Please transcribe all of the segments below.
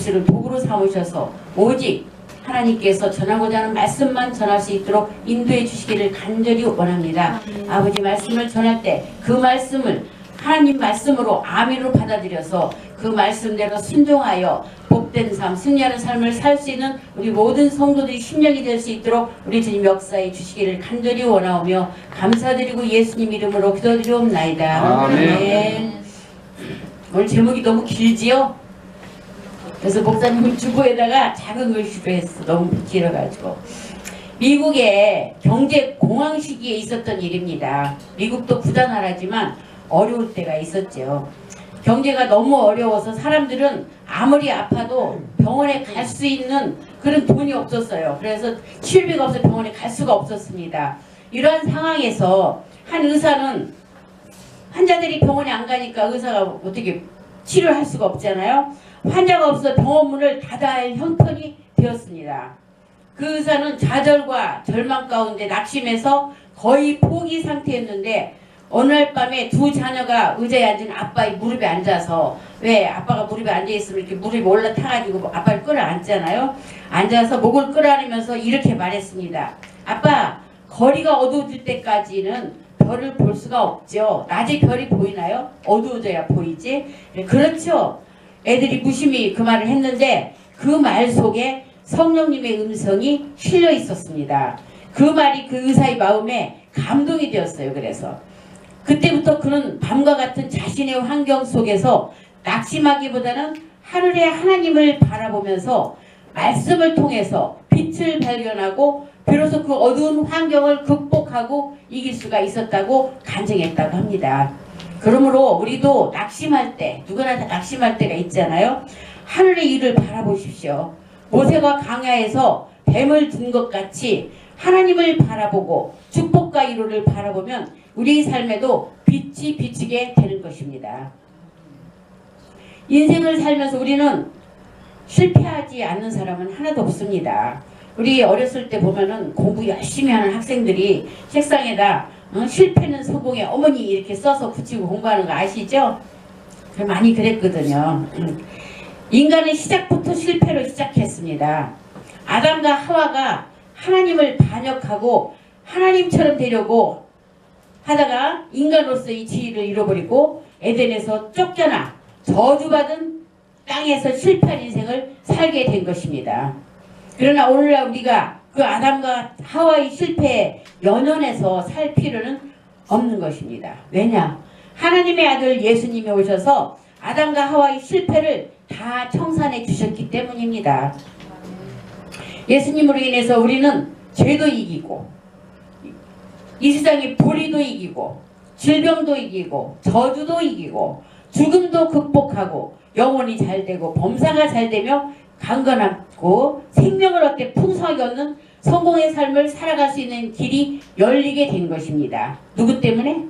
예수를 도구로 삼으셔서 오직 하나님께서 전하고자 하는 말씀만 전할 수 있도록 인도해 주시기를 간절히 원합니다. 아버지 말씀을 전할 때 그 말씀을 하나님 말씀으로 아멘으로 받아들여서 그 말씀대로 순종하여 복된 삶, 승리하는 삶을 살 수 있는 우리 모든 성도들이 심령이 될 수 있도록 우리 주님 역사해 주시기를 간절히 원하오며 감사드리고 예수님 이름으로 기도드리옵나이다. 아멘. 오늘 제목이 너무 길지요? 그래서 목사님은 주보에다가 작은 글씨로 했어. 너무 길어가지고. 미국의 경제 공황 시기에 있었던 일입니다. 미국도 부자 나라지만 어려울 때가 있었죠. 경제가 너무 어려워서 사람들은 아무리 아파도 병원에 갈 수 있는 그런 돈이 없었어요. 그래서 치료비가 없어서 병원에 갈 수가 없었습니다. 이러한 상황에서 한 의사는 환자들이 병원에 안 가니까 의사가 어떻게 치료를 할 수가 없잖아요. 환자가 없어 병원 문을 닫아야 할 형편이 되었습니다. 그 의사는 좌절과 절망 가운데 낙심해서 거의 포기 상태였는데 어느 날 밤에 두 자녀가 의자에 앉은 아빠의 무릎에 앉아서, 왜 아빠가 무릎에 앉아있으면 이렇게 무릎이 올라타가지고 아빠를 끌어안잖아요. 앉아서 목을 끌어안으면서 이렇게 말했습니다. 아빠, 거리가 어두워질 때까지는 별을 볼 수가 없죠. 낮에 별이 보이나요? 어두워져야 보이지. 그렇죠. 애들이 무심히 그 말을 했는데 그 말 속에 성령님의 음성이 실려 있었습니다. 그 말이 그 의사의 마음에 감동이 되었어요. 그래서 그때부터 그는 밤과 같은 자신의 환경 속에서 낙심하기보다는 하늘의 하나님을 바라보면서 말씀을 통해서 빛을 발견하고 비로소 그 어두운 환경을 극복하고 이길 수가 있었다고 간증했다고 합니다. 그러므로 우리도 낙심할 때, 누구나 다 낙심할 때가 있잖아요. 하늘의 일을 바라보십시오. 모세가 광야에서 뱀을 든 것 같이 하나님을 바라보고 축복과 위로를 바라보면 우리 삶에도 빛이 비치게 되는 것입니다. 인생을 살면서 우리는 실패하지 않는 사람은 하나도 없습니다. 우리 어렸을 때 보면은 공부 열심히 하는 학생들이 책상에다 실패는 성공의 어머니 이렇게 써서 붙이고 공부하는 거 아시죠? 많이 그랬거든요. 인간은 시작부터 실패로 시작했습니다. 아담과 하와가 하나님을 반역하고 하나님처럼 되려고 하다가 인간으로서의 지위를 잃어버리고 에덴에서 쫓겨나 저주받은 땅에서 실패한 인생을 살게 된 것입니다. 그러나 오늘날 우리가 그 아담과 하와의 실패에 연연해서 살 필요는 없는 것입니다. 왜냐? 하나님의 아들 예수님이 오셔서 아담과 하와의 실패를 다 청산해 주셨기 때문입니다. 예수님으로 인해서 우리는 죄도 이기고 이 세상의 불의도 이기고 질병도 이기고 저주도 이기고 죽음도 극복하고 영혼이 잘되고 범사가 잘되며 강건하고 생명을 얻게 풍성하게 얻는 성공의 삶을 살아갈 수 있는 길이 열리게 된 것입니다. 누구 때문에?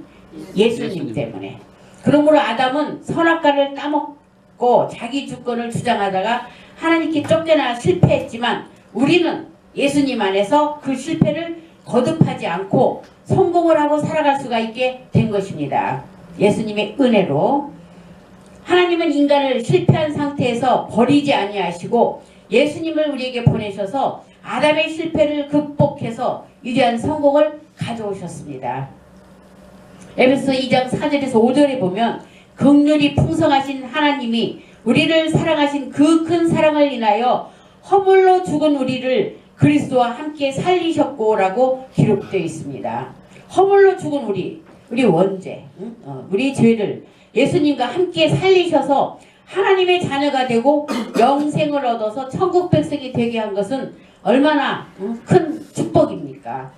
예수님 때문에. 그러므로 아담은 선악과를 따먹고 자기 주권을 주장하다가 하나님께 쫓겨나 실패했지만 우리는 예수님 안에서 그 실패를 거듭하지 않고 성공을 하고 살아갈 수가 있게 된 것입니다. 예수님의 은혜로. 하나님은 인간을 실패한 상태에서 버리지 아니하시고 예수님을 우리에게 보내셔서 아담의 실패를 극복해서 위대한 성공을 가져오셨습니다. 에베소 2장 4절에서 5절에 보면 긍휼이 풍성하신 하나님이 우리를 사랑하신 그 큰 사랑을 인하여 허물로 죽은 우리를 그리스도와 함께 살리셨고 라고 기록되어 있습니다. 허물로 죽은 우리 원죄, 우리 죄를 예수님과 함께 살리셔서 하나님의 자녀가 되고 영생을 얻어서 천국 백성이 되게 한 것은 얼마나 큰 축복입니까?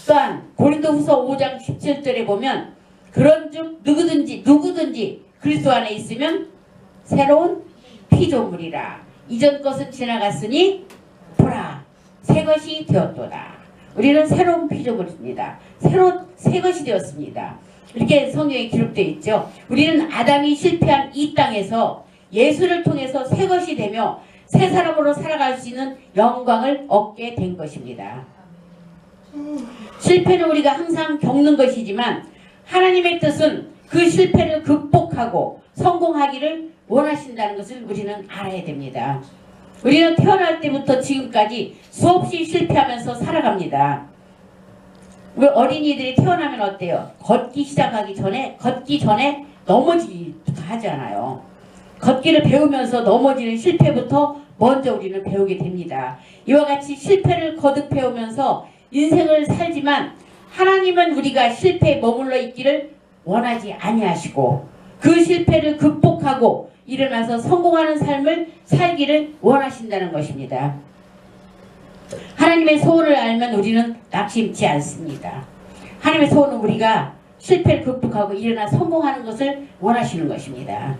또한 고린도후서 5장 17절에 보면 그런즉 누구든지 그리스도 안에 있으면 새로운 피조물이라. 이전 것은 지나갔으니 보라 새 것이 되었도다. 우리는 새로운 피조물입니다. 새 것이 되었습니다. 이렇게 성경에 기록되어 있죠. 우리는 아담이 실패한 이 땅에서 예수를 통해서 새 것이 되며 새 사람으로 살아갈 수 있는 영광을 얻게 된 것입니다. 실패는 우리가 항상 겪는 것이지만 하나님의 뜻은 그 실패를 극복하고 성공하기를 원하신다는 것을 우리는 알아야 됩니다. 우리는 태어날 때부터 지금까지 수없이 실패하면서 살아갑니다. 우리 어린이들이 태어나면 어때요? 걷기 전에 넘어지기부터 하잖아요. 걷기를 배우면서 넘어지는 실패부터 먼저 우리는 배우게 됩니다. 이와 같이 실패를 거듭 배우면서 인생을 살지만 하나님은 우리가 실패에 머물러 있기를 원하지 아니하시고 그 실패를 극복하고 일어나서 성공하는 삶을 살기를 원하신다는 것입니다. 하나님의 소원을 알면 우리는 낙심치 않습니다. 하나님의 소원은 우리가 실패를 극복하고 일어나 성공하는 것을 원하시는 것입니다.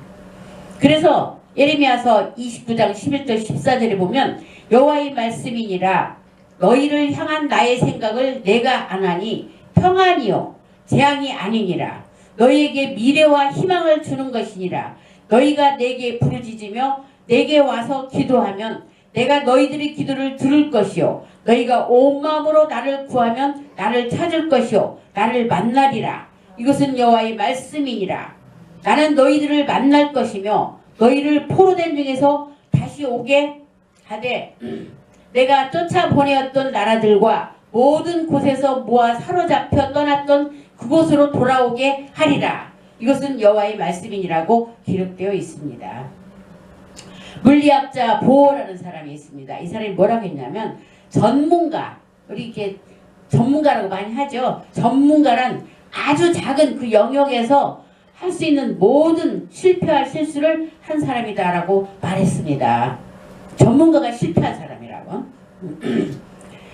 그래서 예레미야서 29장 11절 14절에 보면 여호와의 말씀이니라 너희를 향한 나의 생각을 내가 아나니 평안이요 재앙이 아니니라 너희에게 미래와 희망을 주는 것이니라 너희가 내게 부르짖으며 내게 와서 기도하면 내가 너희들의 기도를 들을 것이요 너희가 온 마음으로 나를 구하면 나를 찾을 것이요 나를 만나리라 이것은 여호와의 말씀이니라 나는 너희들을 만날 것이며 너희를 포로된 중에서 다시 오게 하되 내가 쫓아보내었던 나라들과 모든 곳에서 모아 사로잡혀 떠났던 그곳으로 돌아오게 하리라. 이것은 여호와의 말씀이니라고 기록되어 있습니다. 물리학자 보어라는 사람이 있습니다. 이 사람이 뭐라고 했냐면 전문가, 우리 이렇게 전문가라고 많이 하죠. 전문가란 아주 작은 그 영역에서 할 수 있는 모든 실패와 실수를 한 사람이다라고 말했습니다. 전문가가 실패한 사람이라고.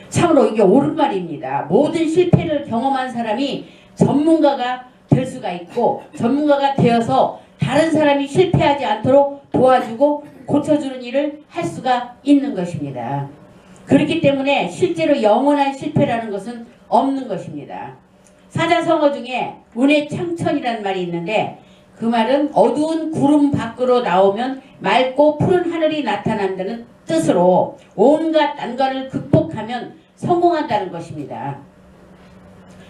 참으로 이게 옳은 말입니다. 모든 실패를 경험한 사람이 전문가가 될 수가 있고 전문가가 되어서 다른 사람이 실패하지 않도록 도와주고 고쳐주는 일을 할 수가 있는 것입니다. 그렇기 때문에 실제로 영원한 실패라는 것은 없는 것입니다. 사자성어 중에 운의 창천이라는 말이 있는데 그 말은 어두운 구름 밖으로 나오면 맑고 푸른 하늘이 나타난다는 뜻으로 온갖 난관을 극복하면 성공한다는 것입니다.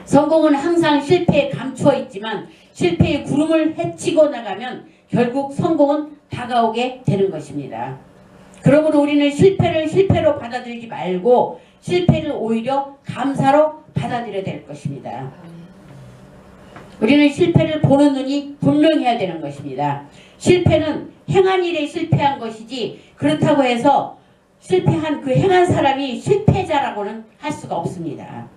성공은 항상 실패에 감추어 있지만 실패의 구름을 헤치고 나가면 결국 성공은 다가오게 되는 것입니다. 그러므로 우리는 실패를 실패로 받아들이지 말고 실패를 오히려 감사로 받아들여야 될 것입니다. 우리는 실패를 보는 눈이 분명해야 되는 것입니다. 실패는 행한 일에 실패한 것이지 그렇다고 해서 실패한 그 행한 사람이 실패자라고는 할 수가 없습니다.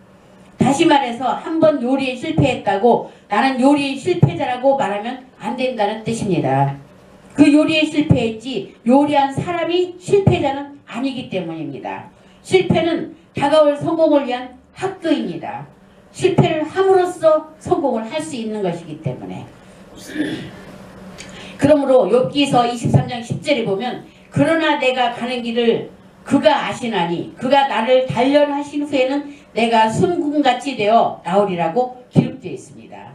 다시 말해서 한번 요리에 실패했다고 나는 요리의 실패자라고 말하면 안 된다는 뜻입니다. 그 요리에 실패했지 요리한 사람이 실패자는 아니기 때문입니다. 실패는 다가올 성공을 위한 학교입니다. 실패를 함으로써 성공을 할 수 있는 것이기 때문에 그러므로 욥기서 23장 10절에 보면 그러나 내가 가는 길을 그가 아시나니 그가 나를 단련하신 후에는 내가 순금같이 되어 나오리라고 기록되어 있습니다.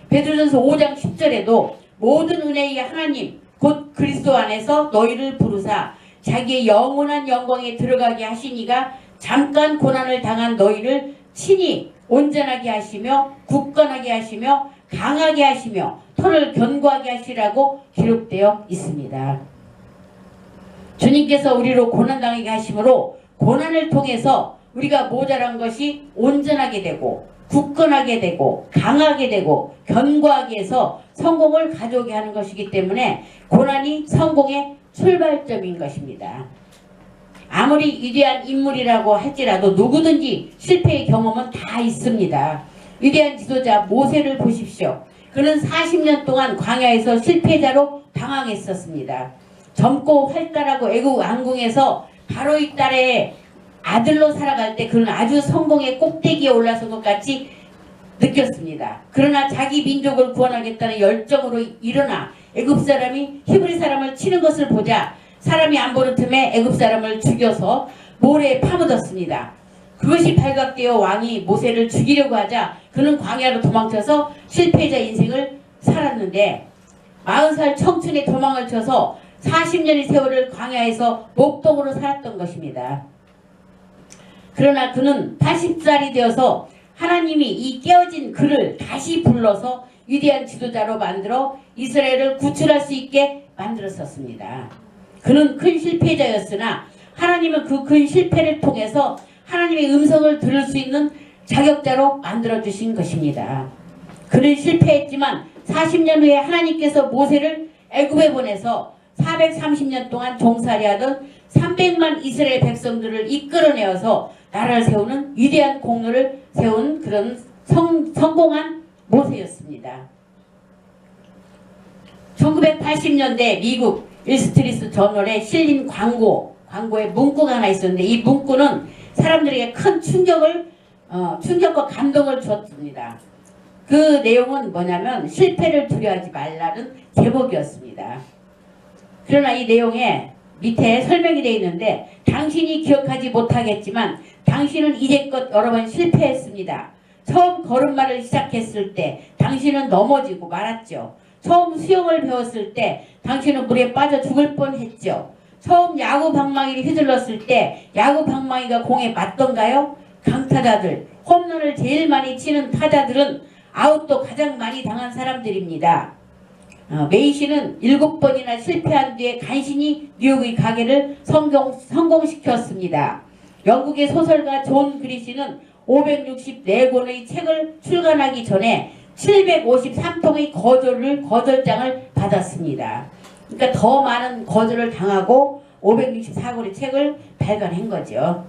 베드로전서 5장 10절에도 모든 은혜의 하나님 곧 그리스도 안에서 너희를 부르사 자기의 영원한 영광에 들어가게 하시니가 잠깐 고난을 당한 너희를 친히 온전하게 하시며 굳건하게 하시며 강하게 하시며 터를 견고하게 하시라고 기록되어 있습니다. 주님께서 우리로 고난당하게 하심으로 고난을 통해서 우리가 모자란 것이 온전하게 되고 굳건하게 되고 강하게 되고 견고하게 해서 성공을 가져오게 하는 것이기 때문에 고난이 성공의 출발점인 것입니다. 아무리 위대한 인물이라고 할지라도 누구든지 실패의 경험은 다 있습니다. 위대한 지도자 모세를 보십시오. 그는 40년 동안 광야에서 실패자로 방황했었습니다. 젊고 활달하고 애국 왕궁에서 바로의 딸의 아들로 살아갈 때 그는 아주 성공의 꼭대기에 올라선 것 같이 느꼈습니다. 그러나 자기 민족을 구원하겠다는 열정으로 일어나 애굽 사람이 히브리 사람을 치는 것을 보자 사람이 안 보는 틈에 애굽 사람을 죽여서 모래에 파묻었습니다. 그것이 발각되어 왕이 모세를 죽이려고 하자 그는 광야로 도망쳐서 실패자 인생을 살았는데 40살 청춘의 도망을 쳐서 40년의 세월을 광야에서 목동으로 살았던 것입니다. 그러나 그는 80살이 되어서 하나님이 이 깨어진 그를 다시 불러서 위대한 지도자로 만들어 이스라엘을 구출할 수 있게 만들었었습니다. 그는 큰 실패자였으나 하나님은 그 큰 실패를 통해서 하나님의 음성을 들을 수 있는 자격자로 만들어주신 것입니다. 그는 실패했지만 40년 후에 하나님께서 모세를 애굽에 보내서 430년 동안 종살이하던 300만 이스라엘 백성들을 이끌어내어서 나라를 세우는 위대한 공로를 세운 그런 성공한 모세였습니다. 1980년대 미국 일스트리트 저널에 실린 광고에 문구가 하나 있었는데 이 문구는 사람들에게 큰 충격과 감동을 줬습니다. 그 내용은 뭐냐면 실패를 두려워하지 말라는 제목이었습니다. 그러나 이 내용에 밑에 설명이 되어 있는데 당신이 기억하지 못하겠지만 당신은 이제껏 여러 번 실패했습니다. 처음 걸음마를 시작했을 때 당신은 넘어지고 말았죠. 처음 수영을 배웠을 때 당신은 물에 빠져 죽을 뻔했죠. 처음 야구 방망이를 휘둘렀을 때 야구 방망이가 공에 맞던가요? 강타자들, 홈런을 제일 많이 치는 타자들은 아웃도 가장 많이 당한 사람들입니다. 메이시는 7번이나 실패한 뒤에 간신히 뉴욕의 가게를 성공시켰습니다. 영국의 소설가 존 그리시는 564권의 책을 출간하기 전에 753통의 거절장을 받았습니다. 그러니까 더 많은 거절을 당하고 564권의 책을 발간한 거죠.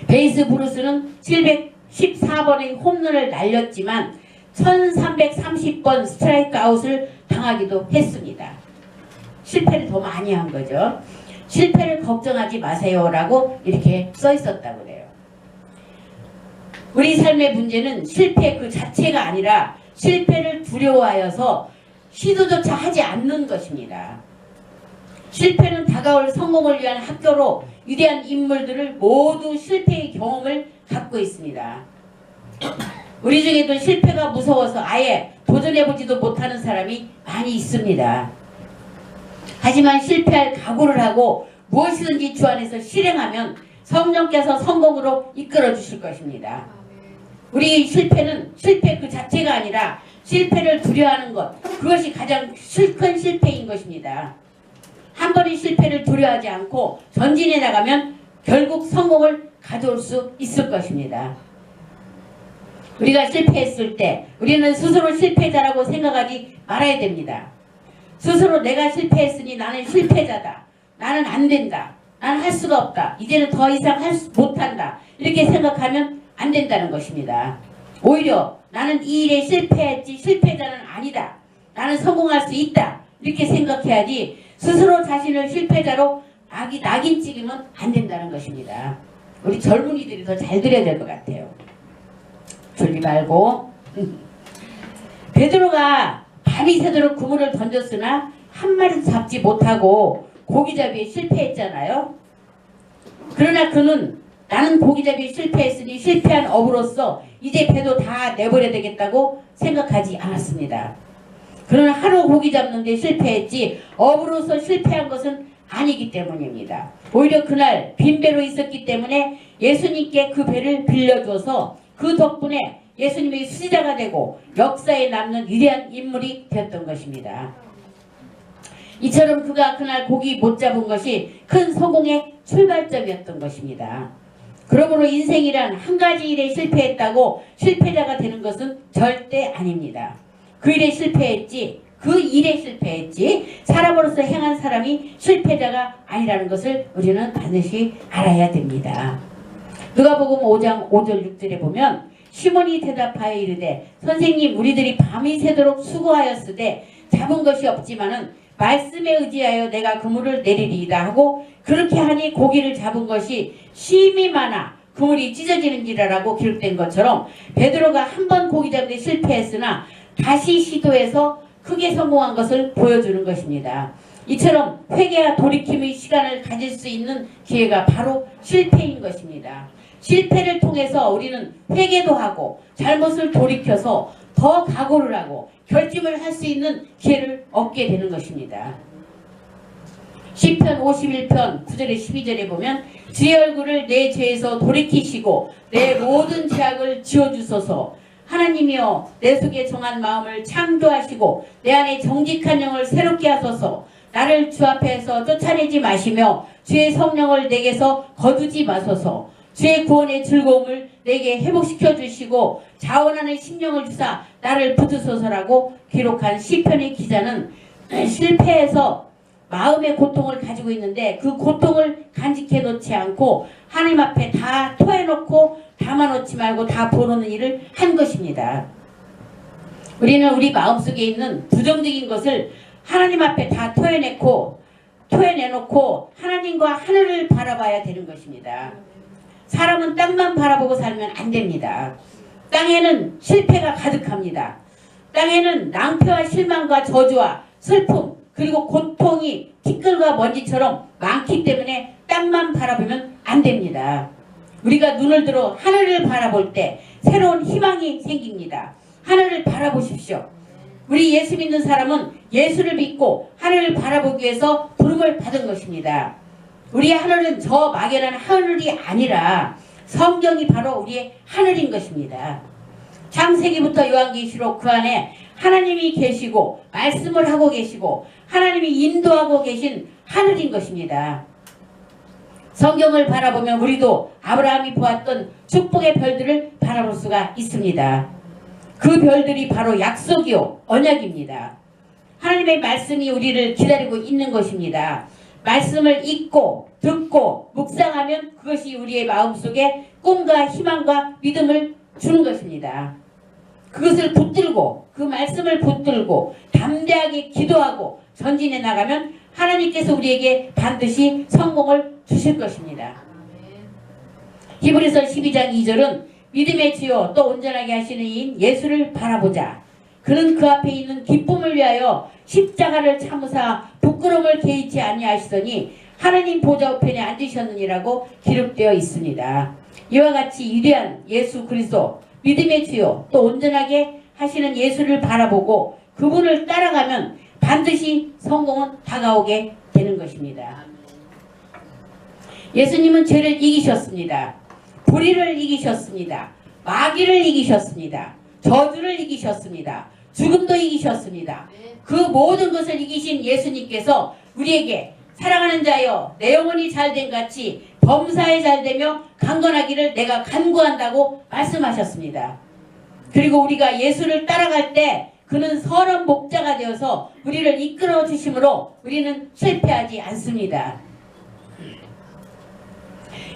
베이스 브루스는 714번의 홈런을 날렸지만 1330번 스트라이크 아웃을 당하기도 했습니다. 실패를 더 많이 한 거죠. 실패를 걱정하지 마세요 라고 이렇게 써 있었다고 그래요. 우리 삶의 문제는 실패 그 자체가 아니라 실패를 두려워하여서 시도조차 하지 않는 것입니다. 실패는 다가올 성공을 위한 학교로 위대한 인물들을 모두 실패의 경험을 갖고 있습니다. 우리 중에도 실패가 무서워서 아예 도전해보지도 못하는 사람이 많이 있습니다. 하지만 실패할 각오를 하고 무엇이든지 주 안에서 실행하면 성령께서 성공으로 이끌어 주실 것입니다. 우리 실패는 실패 그 자체가 아니라 실패를 두려워하는 것, 그것이 가장 큰 실패인 것입니다. 한 번의 실패를 두려워하지 않고 전진해 나가면 결국 성공을 가져올 수 있을 것입니다. 우리가 실패했을 때 우리는 스스로 실패자라고 생각하지 말아야 됩니다. 스스로 내가 실패했으니 나는 실패자다. 나는 안 된다. 나는 할 수가 없다. 이제는 더 이상 못한다. 이렇게 생각하면 안 된다는 것입니다. 오히려 나는 이 일에 실패했지 실패자는 아니다. 나는 성공할 수 있다. 이렇게 생각해야지 스스로 자신을 실패자로 낙인 찍으면 안 된다는 것입니다. 우리 젊은이들이 더 잘 들어야 될 것 같아요. 졸지 말고. 베드로가 밤이 새도록 그물을 던졌으나 한 마리도 잡지 못하고 고기잡이에 실패했잖아요. 그러나 그는 나는 고기잡이에 실패했으니 실패한 어부로서 이제 배도 다 내버려야 되겠다고 생각하지 않았습니다. 그러나 하루 고기 잡는데 실패했지 어부로서 실패한 것은 아니기 때문입니다. 오히려 그날 빈 배로 있었기 때문에 예수님께 그 배를 빌려줘서 그 덕분에 예수님의 수지자가 되고 역사에 남는 위대한 인물이 되었던 것입니다. 이처럼 그가 그날 고기 못 잡은 것이 큰 성공의 출발점이었던 것입니다. 그러므로 인생이란 한 가지 일에 실패했다고 실패자가 되는 것은 절대 아닙니다. 그 일에 실패했지, 그 일에 실패했지 사람으로서 행한 사람이 실패자가 아니라는 것을 우리는 반드시 알아야 됩니다. 누가복음 5장 5절 6절에 보면 시몬이 대답하여 이르되 선생님 우리들이 밤이 새도록 수고하였으되 잡은 것이 없지만은 말씀에 의지하여 내가 그물을 내리리이다 하고 그렇게 하니 고기를 잡은 것이 심히 많아 그물이 찢어지는지라라고 기록된 것처럼 베드로가 한 번 고기 잡는데 실패했으나 다시 시도해서 크게 성공한 것을 보여주는 것입니다. 이처럼 회개와 돌이킴의 시간을 가질 수 있는 기회가 바로 실패인 것입니다. 실패를 통해서 우리는 회개도 하고 잘못을 돌이켜서 더 각오를 하고 결심을 할 수 있는 기회를 얻게 되는 것입니다. 시편 51편 9절에 12절에 보면 주의 얼굴을 내 죄에서 돌이키시고 내 모든 죄악을 지워주소서. 하나님이여 내 속에 정한 마음을 창조하시고 내 안에 정직한 영을 새롭게 하소서. 나를 주 앞에서 쫓아내지 마시며 주의 성령을 내게서 거두지 마소서. 주의 구원의 즐거움을 내게 회복시켜 주시고 자원하는 심령을 주사 나를 붙드소서라고 기록한 시편의 기자는 실패해서 마음의 고통을 가지고 있는데 그 고통을 간직해 놓지 않고 하나님 앞에 다 토해놓고 담아놓지 말고 다 보는 일을 한 것입니다. 우리는 우리 마음속에 있는 부정적인 것을 하나님 앞에 다 토해내놓고 하나님과 하늘을 바라봐야 되는 것입니다. 사람은 땅만 바라보고 살면 안 됩니다. 땅에는 실패가 가득합니다. 땅에는 낭패와 실망과 저주와 슬픔 그리고 고통이 티끌과 먼지처럼 많기 때문에 땅만 바라보면 안 됩니다. 우리가 눈을 들어 하늘을 바라볼 때 새로운 희망이 생깁니다. 하늘을 바라보십시오. 우리 예수 믿는 사람은 예수를 믿고 하늘을 바라보기 위해서 부름을 받은 것입니다. 우리의 하늘은 저 막연한 하늘이 아니라 성경이 바로 우리의 하늘인 것입니다. 창세기부터 요한계시록 그 안에 하나님이 계시고 말씀을 하고 계시고 하나님이 인도하고 계신 하늘인 것입니다. 성경을 바라보면 우리도 아브라함이 보았던 축복의 별들을 바라볼 수가 있습니다. 그 별들이 바로 약속이요 언약입니다. 하나님의 말씀이 우리를 기다리고 있는 것입니다. 말씀을 읽고 듣고 묵상하면 그것이 우리의 마음속에 꿈과 희망과 믿음을 주는 것입니다. 그것을 붙들고 그 말씀을 붙들고 담대하게 기도하고 전진해 나가면 하나님께서 우리에게 반드시 성공을 주실 것입니다. 히브리서 12장 2절은 믿음의 주요 또 온전하게 하시는 이인 예수를 바라보자. 그는 그 앞에 있는 기쁨을 위하여 십자가를 참으사 부끄러움을 개의치 아니하시더니 하나님 보좌 우편에 앉으셨느니라고 기록되어 있습니다. 이와 같이 위대한 예수 그리스도 믿음의 주요 또 온전하게 하시는 예수를 바라보고 그분을 따라가면 반드시 성공은 다가오게 되는 것입니다. 예수님은 죄를 이기셨습니다. 불의를 이기셨습니다. 마귀를 이기셨습니다. 저주를 이기셨습니다. 죽음도 이기셨습니다. 그 모든 것을 이기신 예수님께서 우리에게 사랑하는 자여 내 영혼이 잘된 같이 범사에 잘되며 강건하기를 내가 간구한다고 말씀하셨습니다. 그리고 우리가 예수를 따라갈 때 그는 선한 목자가 되어서 우리를 이끌어 주심으로 우리는 실패하지 않습니다.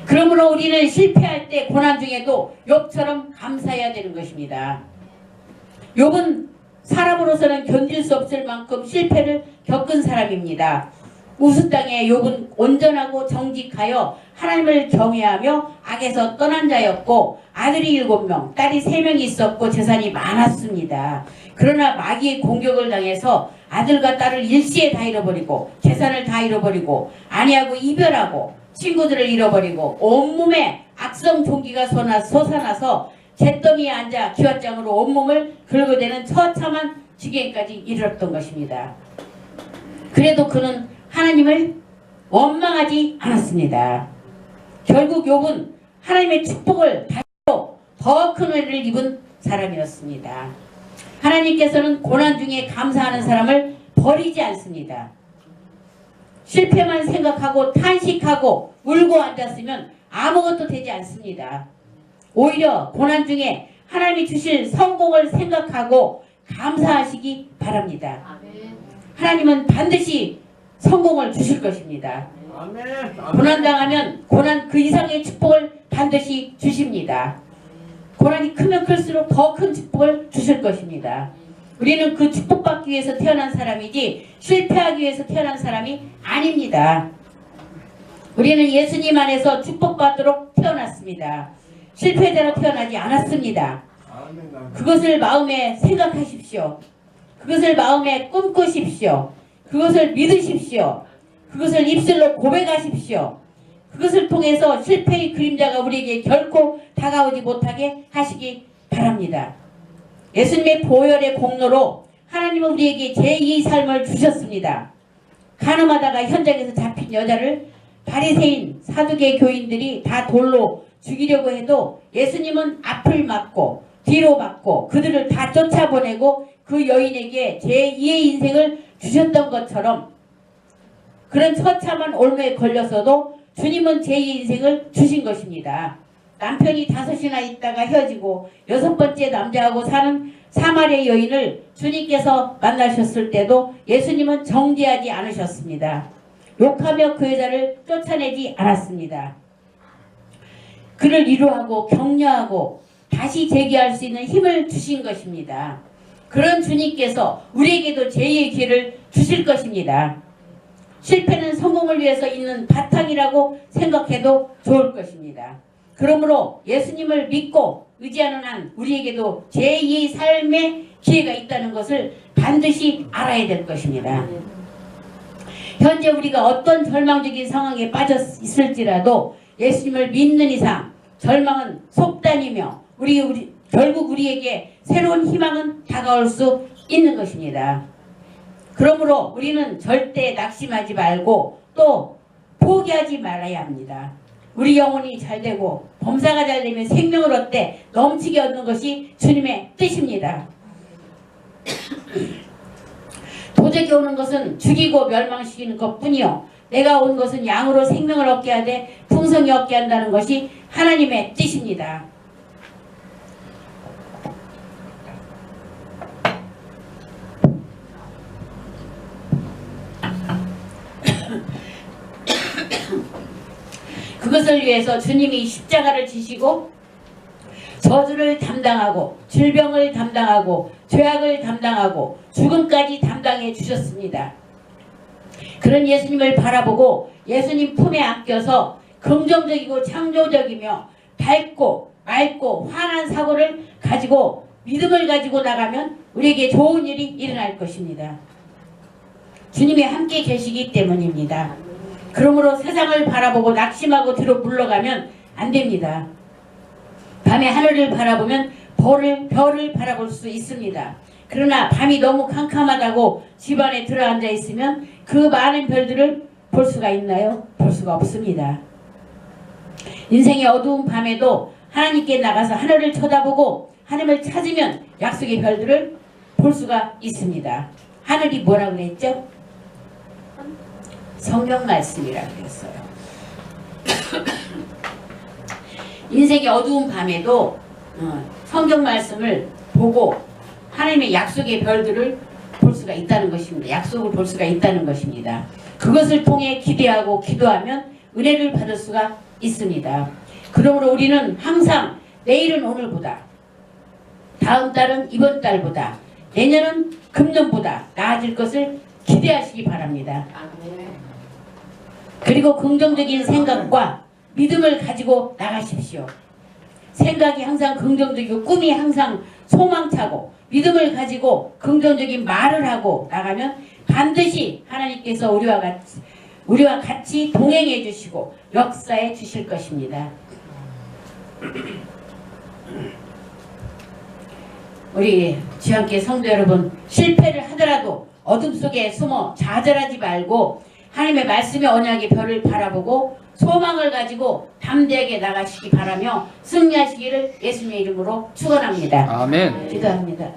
그러므로 우리는 실패할 때 고난 중에도 욥처럼 감사해야 되는 것입니다. 욥은 사람으로서는 견딜 수 없을 만큼 실패를 겪은 사람입니다. 우스 땅에 욥은 온전하고 정직하여 하나님을 경외하며 악에서 떠난 자였고 아들이 7명, 딸이 3명이 있었고 재산이 많았습니다. 그러나 마귀의 공격을 당해서 아들과 딸을 일시에 다 잃어버리고 재산을 다 잃어버리고 아내하고 이별하고 친구들을 잃어버리고 온몸에 악성 종기가 솟아나서 잿더미에 앉아 기왓장으로 온몸을 긁어대는 처참한 지경까지 이르렀던 것입니다. 그래도 그는 하나님을 원망하지 않았습니다. 결국 욥은 하나님의 축복을 받고 더 큰 은혜를 입은 사람이었습니다. 하나님께서는 고난 중에 감사하는 사람을 버리지 않습니다. 실패만 생각하고 탄식하고 울고 앉았으면 아무것도 되지 않습니다. 오히려 고난 중에 하나님이 주실 성공을 생각하고 감사하시기 바랍니다. 하나님은 반드시 성공을 주실 것입니다. 고난당하면 고난 그 이상의 축복을 반드시 주십니다. 고난이 크면 클수록 더 큰 축복을 주실 것입니다. 우리는 그 축복받기 위해서 태어난 사람이지 실패하기 위해서 태어난 사람이 아닙니다. 우리는 예수님 안에서 축복받도록 태어났습니다. 실패자로 태어나지 않았습니다. 그것을 마음에 생각하십시오. 그것을 마음에 꿈꾸십시오. 그것을 믿으십시오. 그것을 입술로 고백하십시오. 그것을 통해서 실패의 그림자가 우리에게 결코 다가오지 못하게 하시기 바랍니다. 예수님의 보혈의 공로로 하나님은 우리에게 제2의 삶을 주셨습니다. 간음하다가 현장에서 잡힌 여자를 바리새인 사두개 교인들이 다 돌로 죽이려고 해도 예수님은 앞을 막고 뒤로 막고 그들을 다 쫓아보내고 그 여인에게 제2의 인생을 주셨던 것처럼 그런 처참한 올무에 걸려서도 주님은 제2의 인생을 주신 것입니다. 남편이 5이나 있다가 헤어지고 6번째 남자하고 사는 사마리아 여인을 주님께서 만나셨을 때도 예수님은 정죄하지 않으셨습니다. 욕하며 그 여자를 쫓아내지 않았습니다. 그를 위로하고 격려하고 다시 재기할 수 있는 힘을 주신 것입니다. 그런 주님께서 우리에게도 제2의 기회를 주실 것입니다. 실패는 성공을 위해서 있는 바탕이라고 생각해도 좋을 것입니다. 그러므로 예수님을 믿고 의지하는 한 우리에게도 제2의 삶의 기회가 있다는 것을 반드시 알아야 될 것입니다. 현재 우리가 어떤 절망적인 상황에 빠져 있을지라도 예수님을 믿는 이상 절망은 속단이며 결국 우리에게 새로운 희망은 다가올 수 있는 것입니다. 그러므로 우리는 절대 낙심하지 말고 또 포기하지 말아야 합니다. 우리 영혼이 잘되고 범사가 잘되면 생명을 얻되 넘치게 얻는 것이 주님의 뜻입니다. 도적이 오는 것은 죽이고 멸망시키는 것뿐이요 내가 온 것은 양으로 생명을 얻게 하되 풍성히 얻게 한다는 것이 하나님의 뜻입니다. 그것을 위해서 주님이 십자가를 지시고 저주를 담당하고 질병을 담당하고 죄악을 담당하고 죽음까지 담당해 주셨습니다. 그런 예수님을 바라보고 예수님 품에 안겨서 긍정적이고 창조적이며 밝고 맑고 환한 사고를 가지고 믿음을 가지고 나가면 우리에게 좋은 일이 일어날 것입니다. 주님이 함께 계시기 때문입니다. 그러므로 세상을 바라보고 낙심하고 뒤로 물러가면 안 됩니다. 밤에 하늘을 바라보면 별을 바라볼 수 있습니다. 그러나 밤이 너무 캄캄하다고 집 안에 들어앉아 있으면 그 많은 별들을 볼 수가 있나요? 볼 수가 없습니다. 인생의 어두운 밤에도 하나님께 나가서 하늘을 쳐다보고 하나님을 찾으면 약속의 별들을 볼 수가 있습니다. 하늘이 뭐라고 그랬죠? 성경 말씀이라고 그랬어요. 인생의 어두운 밤에도 성경 말씀을 보고 하나님의 약속의 별들을 볼 수가 있다는 것입니다. 약속을 볼 수가 있다는 것입니다. 그것을 통해 기대하고 기도하면 은혜를 받을 수가 있습니다. 그러므로 우리는 항상 내일은 오늘보다, 다음 달은 이번 달보다, 내년은 금년보다 나아질 것을 기대하시기 바랍니다. 그리고 긍정적인 생각과 믿음을 가지고 나가십시오. 생각이 항상 긍정적이고 꿈이 항상 소망차고 믿음을 가지고 긍정적인 말을 하고 나가면 반드시 하나님께서 우리와 같이 동행해 주시고 역사해 주실 것입니다. 우리 주님께 성도 여러분, 실패를 하더라도 어둠 속에 숨어 좌절하지 말고 하나님의 말씀의 언약의 별을 바라보고 소망을 가지고 담대하게 나가시기 바라며 승리하시기를 예수님의 이름으로 축원합니다. 아멘. 기도합니다.